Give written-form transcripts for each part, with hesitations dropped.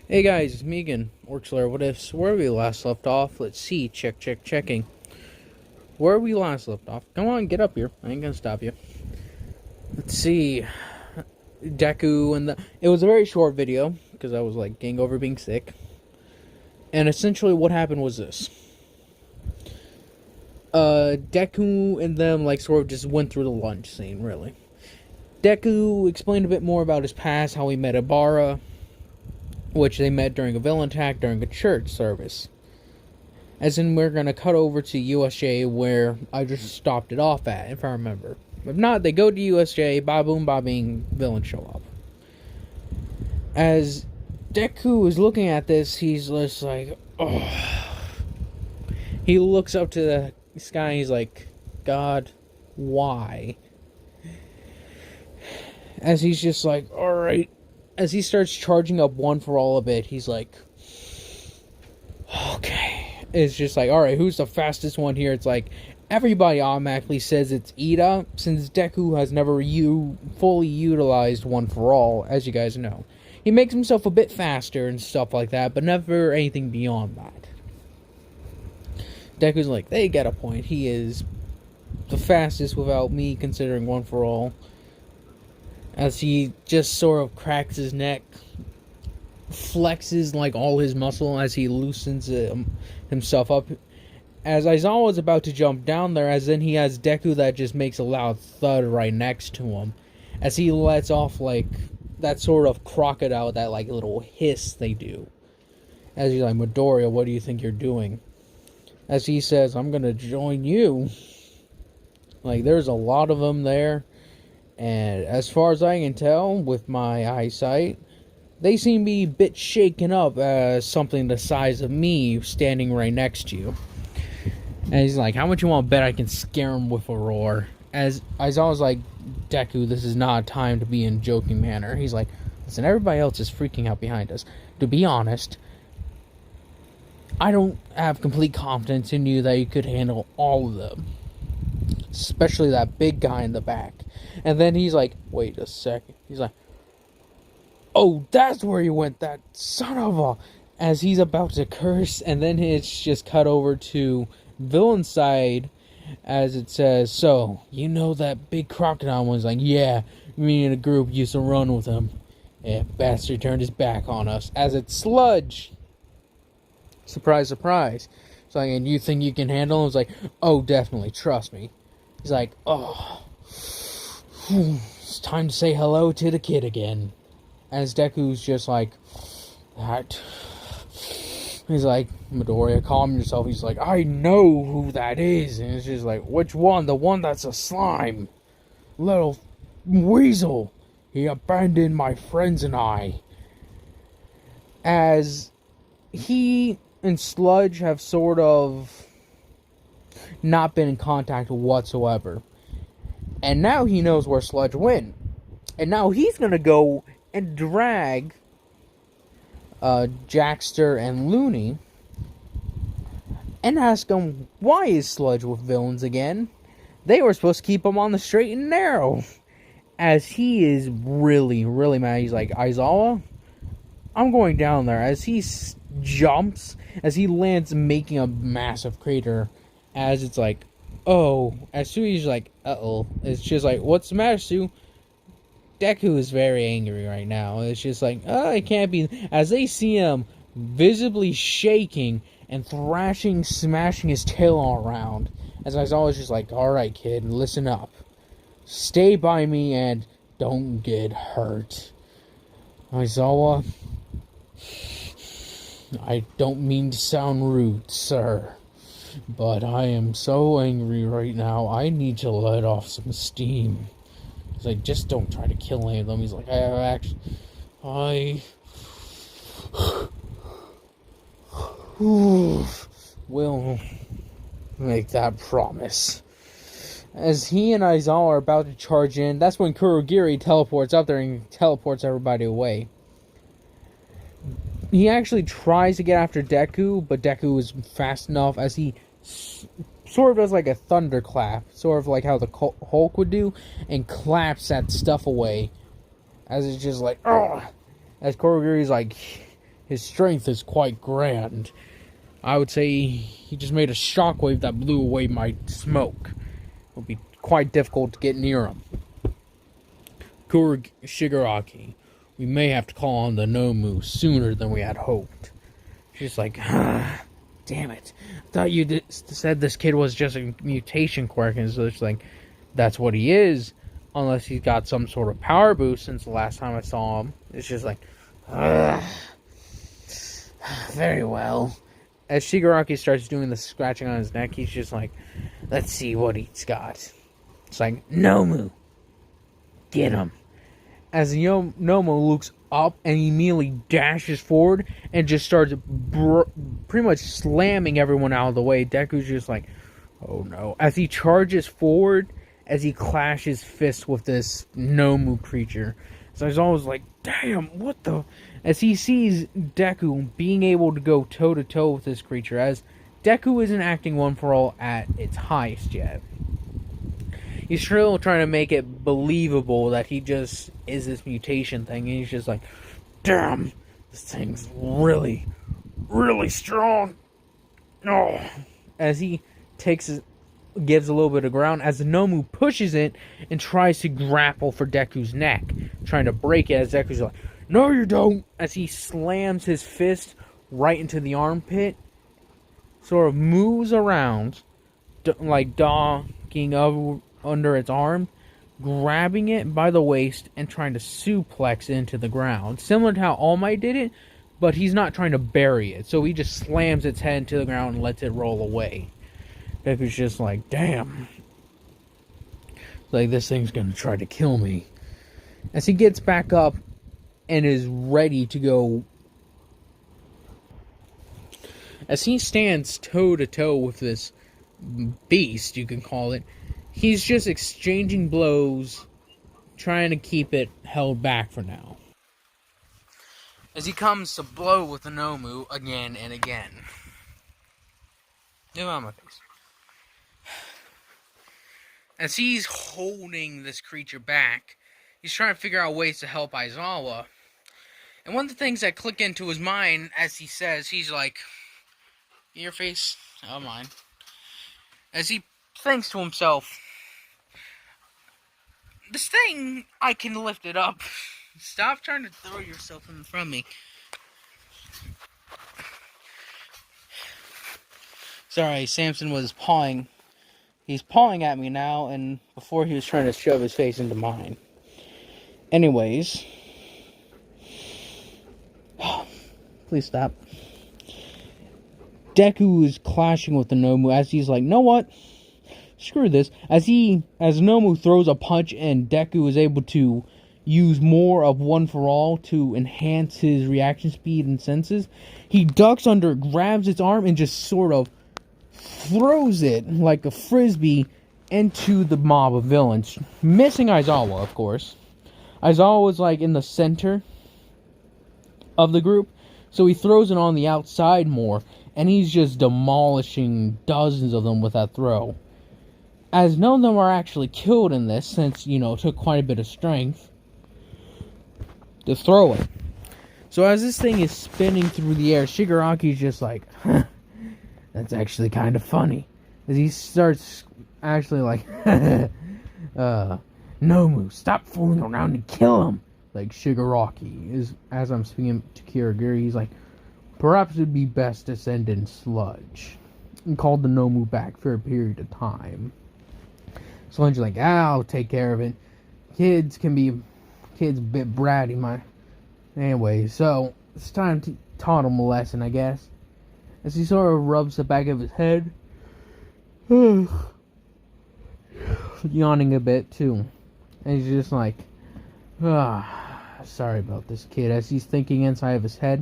Hey guys, it's me again, Orcslayer. What ifs? Where we last left off? Let's see. Checking. Where we last left off? Come on, get up here. I ain't gonna stop you. Let's see. Deku and it was a very short video because I was like getting over being sick. And essentially, what happened was this. Deku and them like sort of just went through the lunch scene. Really, Deku explained a bit more about his past, how he met Ibara, which they met during a villain attack during a church service. As in, we're going to cut over to USJ where I just stopped it off at, if I remember. If not, they go to USJ, ba boom, ba bing, villains show up. As Deku is looking at this, he's just like, oh. He looks up to the sky and he's like, God, why? As he's just like, alright. As he starts charging up one for all of it, he's like, okay. It's just like, alright, who's the fastest one here? It's like, everybody automatically says it's Ida, since Deku has never fully utilized one for all, as you guys know. He makes himself a bit faster and stuff like that, but never anything beyond that. Deku's like, they get a point. He is the fastest without me considering one for all. As he just sort of cracks his neck, flexes like all his muscle as he loosens himself up. As Aizawa's about to jump down there, as then he has Deku that just makes a loud thud right next to him. As he lets off like that sort of crocodile, that like little hiss they do. As he's like, Midoriya, what do you think you're doing? As he says, I'm gonna join you. Like, there's a lot of them there. And as far as I can tell, with my eyesight, they seem to be a bit shaken up as something the size of me standing right next to you. And he's like, how much you want to bet I can scare him with a roar? As I was like, Deku, this is not a time to be in joking manner. He's like, listen, everybody else is freaking out behind us. To be honest, I don't have complete confidence in you that you could handle all of them. Especially that big guy in the back. And then he's like, wait a second. He's like, oh, that's where you went, that son of a... As he's about to curse, and then it's just cut over to villain side, as it says, so, you know that big crocodile one's like, yeah, me and a group used to run with him. Yeah, bastard turned his back on us. As it's Sludge. Surprise, surprise. It's like, and you think you can handle him? It's like, oh, definitely, trust me. He's like, oh, it's time to say hello to the kid again. As Deku's just like, that. He's like, Midoriya, calm yourself. He's like, I know who that is. And it's just like, which one? The one that's a slime. Little weasel. He abandoned my friends and I. As he and Sludge have sort of not been in contact whatsoever. And now he knows where Sludge went. And now he's going to go and drag Jackster and Looney and ask them, why is Sludge with villains again? They were supposed to keep him on the straight and narrow. As he is really, really mad. He's like, Aizawa, I'm going down there. As he jumps, as he lands, making a massive crater. As it's like, oh. As Sui's like, uh-oh. It's just like, what's the matter, Sue? Deku is very angry right now. It's just like, oh, it can't be. As they see him visibly shaking and thrashing, smashing his tail all around. As I was always just like, alright, kid, listen up. Stay by me and don't get hurt. Aizawa, I don't mean to sound rude, sir. But I am so angry right now, I need to let off some steam. He's like, just don't try to kill any of them. He's like, I will make that promise. As he and Aizawa are about to charge in, that's when Kurogiri teleports up there and teleports everybody away. He actually tries to get after Deku, but Deku is fast enough as he sort of does like a thunderclap, sort of like how the Hulk would do, and claps that stuff away. As it's just like, ugh! As Kurogiri's like, his strength is quite grand. I would say he just made a shockwave that blew away my smoke. It would be quite difficult to get near him. Shigaraki, we may have to call on the Nomu sooner than we had hoped. She's like, damn it. I thought you said this kid was just a mutation quirk. And so it's like, that's what he is. Unless he's got some sort of power boost since the last time I saw him. It's just like, very well. As Shigaraki starts doing the scratching on his neck, he's just like, let's see what he's got. It's like, Nomu, get him. As Nomu looks up and he immediately dashes forward and just starts pretty much slamming everyone out of the way. Deku's just like, oh no. As he charges forward, as he clashes fists with this Nomu creature. So he's always like, damn, what the... As he sees Deku being able to go toe-to-toe with this creature, as Deku isn't acting One For All at its highest yet. He's still trying to make it believable that he just is this mutation thing, and he's just like, damn, this thing's really, really strong. Oh. As he gives a little bit of ground, as the Nomu pushes it and tries to grapple for Deku's neck, trying to break it, as Deku's like, no you don't, as he slams his fist right into the armpit, sort of moves around, like docking under its arm, grabbing it by the waist and trying to suplex it into the ground. Similar to how All Might did it, but he's not trying to bury it, so he just slams its head into the ground and lets it roll away. Deku's just like, damn. Like, this thing's gonna try to kill me. As he gets back up and is ready to go, as he stands toe-to-toe with this beast, you can call it, he's just exchanging blows, trying to keep it held back for now. As he comes to blow with the Nomu again and again. Get on my face. As he's holding this creature back, he's trying to figure out ways to help Aizawa. And one of the things that click into his mind, as he says, he's like, your face, oh mine. As he thinks to himself, this thing, I can lift it up. Stop trying to throw yourself in front of me. Sorry, Samson was pawing. He's pawing at me now, and before he was trying to shove his face into mine. Anyways. Please stop. Deku is clashing with the Nomu as he's like, know what? Screw this. As Nomu throws a punch and Deku is able to use more of One For All to enhance his reaction speed and senses, he ducks under, grabs its arm, and just sort of throws it like a frisbee into the mob of villains. Missing Aizawa, of course. Aizawa was like in the center of the group, so he throws it on the outside more, and he's just demolishing dozens of them with that throw. As none of them are actually killed in this, since, it took quite a bit of strength to throw it. So as this thing is spinning through the air, Shigaraki's just like, that's actually kind of funny. As he starts actually like, Nomu, stop fooling around and kill him. Like Shigaraki is, as I'm speaking to Kirigiri, he's like, perhaps it'd be best to send in Sludge and call the Nomu back for a period of time. Sludge's like, I'll take care of it. Kids a bit bratty, Anyway, so it's time to taught him a lesson, I guess. As he sort of rubs the back of his head, yawning a bit too. And he's just like, sorry about this, kid. As he's thinking inside of his head,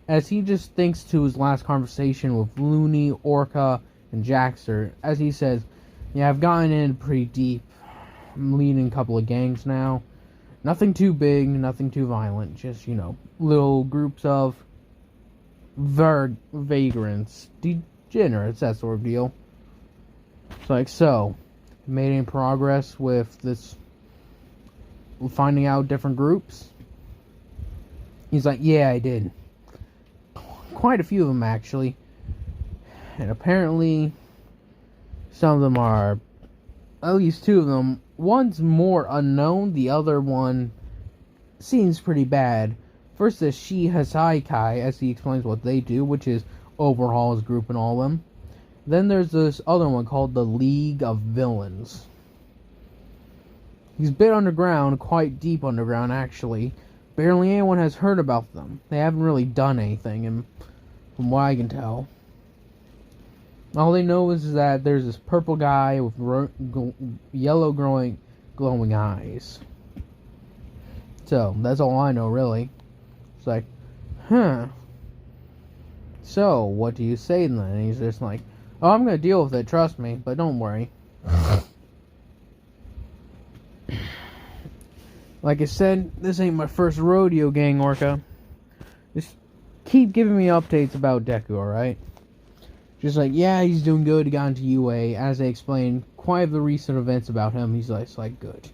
as he just thinks to his last conversation with Looney, Orca, and Jaxter, as he says, yeah, I've gotten in pretty deep. I'm leading a couple of gangs now. Nothing too big, nothing too violent. Just, little groups of vagrants, degenerates, that sort of deal. It's like, so, made any progress with this, finding out different groups? He's like, yeah, I did. quite a few of them actually, and apparently some of them are, at least two of them, one's more unknown, the other one seems pretty bad. First is Shi Hasaikai, as he explains what they do, which is overhaul his group and all of them. Then there's this other one called the League of Villains. He's been underground, quite deep underground actually. Barely anyone has heard about them. They haven't really done anything, and from what I can tell. All they know is that there's this purple guy with yellow glowing eyes. So, that's all I know, really. It's like, huh. So, what do you say then? And he's just like, oh, I'm gonna deal with it, trust me, but don't worry. Like I said, this ain't my first rodeo, gang orca. Just keep giving me updates about Deku, alright? Just like, yeah, he's doing good, he got into UA. As they explained, quite the recent events about him, he's like good.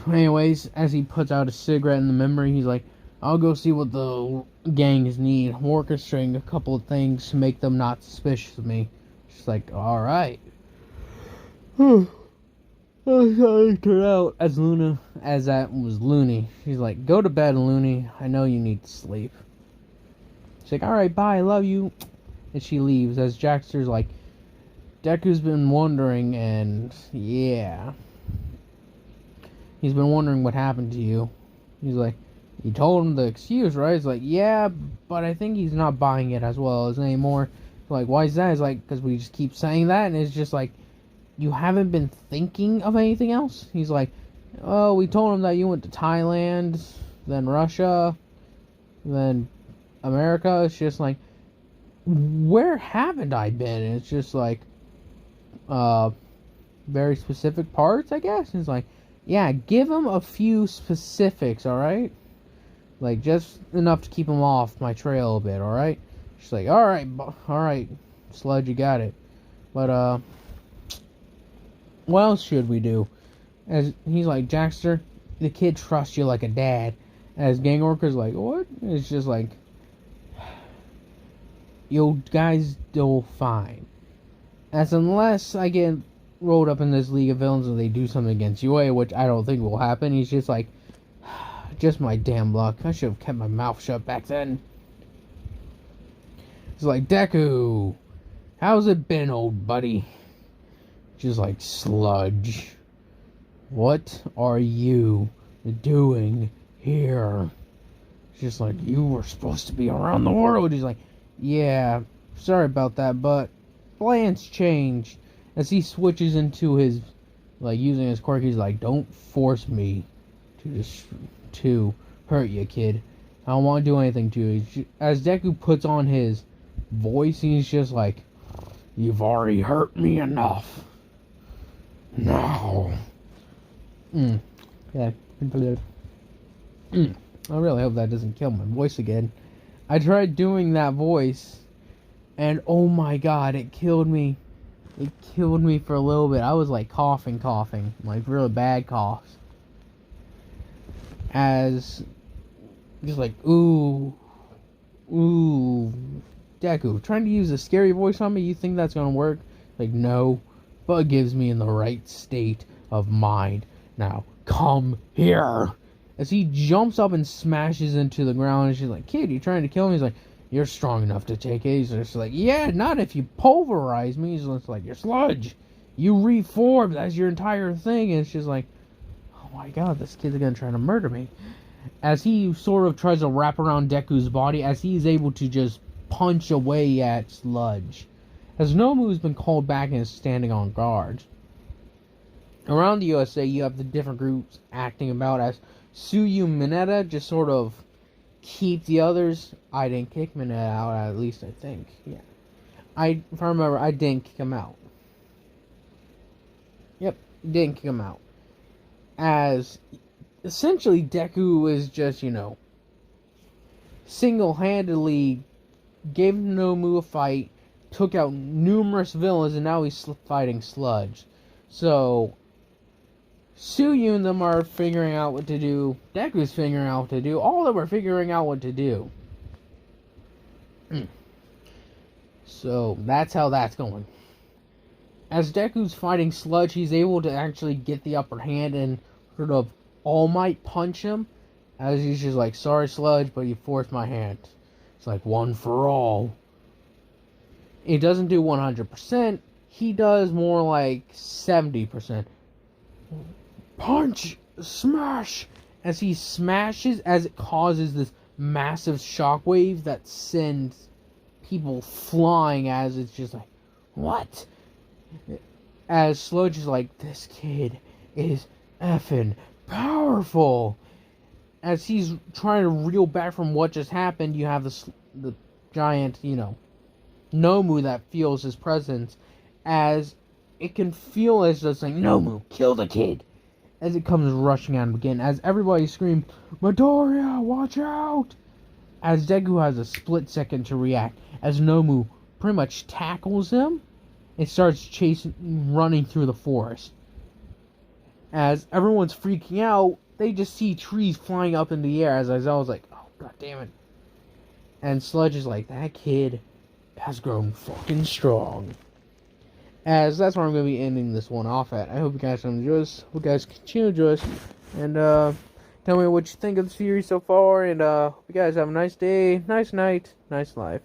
Anyways, as he puts out a cigarette in the memory, he's like, I'll go see what the gangs need. I'm orchestrating a couple of things to make them not suspicious of me. Just like, alright. Turned out as that was Looney. She's like, go to bed, Looney. I know you need to sleep. She's like, alright, bye, I love you. And she leaves as Jaxter's like, Deku's been wondering, and yeah. He's been wondering what happened to you. He's like, you told him the excuse, right? He's like, yeah, but I think he's not buying it as well as anymore. Like, why is that? He's like, because we just keep saying that, and it's just like, you haven't been thinking of anything else? He's like, oh, we told him that you went to Thailand, then Russia, then America. It's just like, where haven't I been? And it's just like, very specific parts, I guess. And it's like, yeah, give him a few specifics, alright? Like, just enough to keep him off my trail a bit, alright? She's like, alright, Sludge, you got it. But, what else should we do? As he's like, Jaxter, the kid trusts you like a dad. As Gang Orca's like, what? It's just like, you guys do fine. As unless I get rolled up in this League of Villains and they do something against UA, which I don't think will happen. He's just like, just my damn luck. I should have kept my mouth shut back then. He's like, Deku, how's it been, old buddy? Just like, Sludge, what are you doing here? Just like, you were supposed to be around the world. He's like, yeah, sorry about that, but plans change. As he switches into his, like, using his quirk, he's like, don't force me to hurt you, kid. I don't want to do anything to you. As Deku puts on his voice, he's just like, you've already hurt me enough. No. Yeah. I really hope that doesn't kill my voice again. I tried doing that voice, and oh my god, it killed me. It killed me for a little bit. I was like coughing, like really bad coughs. As, just like, ooh, Deku, trying to use a scary voice on me, you think that's gonna work? Like, no, but it gives me in the right state of mind. Now, come here. As he jumps up and smashes into the ground, and she's like, kid, you trying to kill me? He's like, you're strong enough to take it. He's just like, yeah, not if you pulverize me. He's just like, you're Sludge. You reformed. That's your entire thing. And it's just like, oh my god, this kid's gonna try to murder me. As he sort of tries to wrap around Deku's body, as he's able to just punch away at Sludge. As Nomu's been called back and is standing on guard. Around the USA, you have the different groups acting about as Suyu Mineta just sort of keep the others. I didn't kick Mineta out, at least I think. Yeah. If I remember, I didn't kick him out. Yep, didn't kick him out. As essentially Deku is just, single-handedly gave Nomu a fight, took out numerous villains, and now he's fighting Sludge. So, Suyu and them are figuring out what to do. Deku's figuring out what to do. All of them are figuring out what to do. So that's how that's going. As Deku's fighting Sludge, he's able to actually get the upper hand and sort of All Might punch him. As he's just like, sorry Sludge, but you forced my hand. It's like, one for all. He doesn't do 100%. He does more like 70%. Punch! Smash! As he smashes, as it causes this massive shockwave that sends people flying, as it's just like, what? As Sludge is like, this kid is effing powerful. As he's trying to reel back from what just happened, you have the giant, Nomu that feels his presence, as it can feel as just like, Nomu, kill the kid, as it comes rushing at him again, as everybody screams, Midoriya, watch out, as Deku has a split second to react, as Nomu pretty much tackles him, and starts running through the forest. As everyone's freaking out, they just see trees flying up in the air, as Aizawa's like, oh, god damn it. And Sludge is like, that kid has grown fucking strong. As that's where I'm going to be ending this one off at. I hope you guys enjoy this. Hope you guys continue to enjoy this. And tell me what you think of the series so far. And hope you guys have a nice day, nice night, nice life.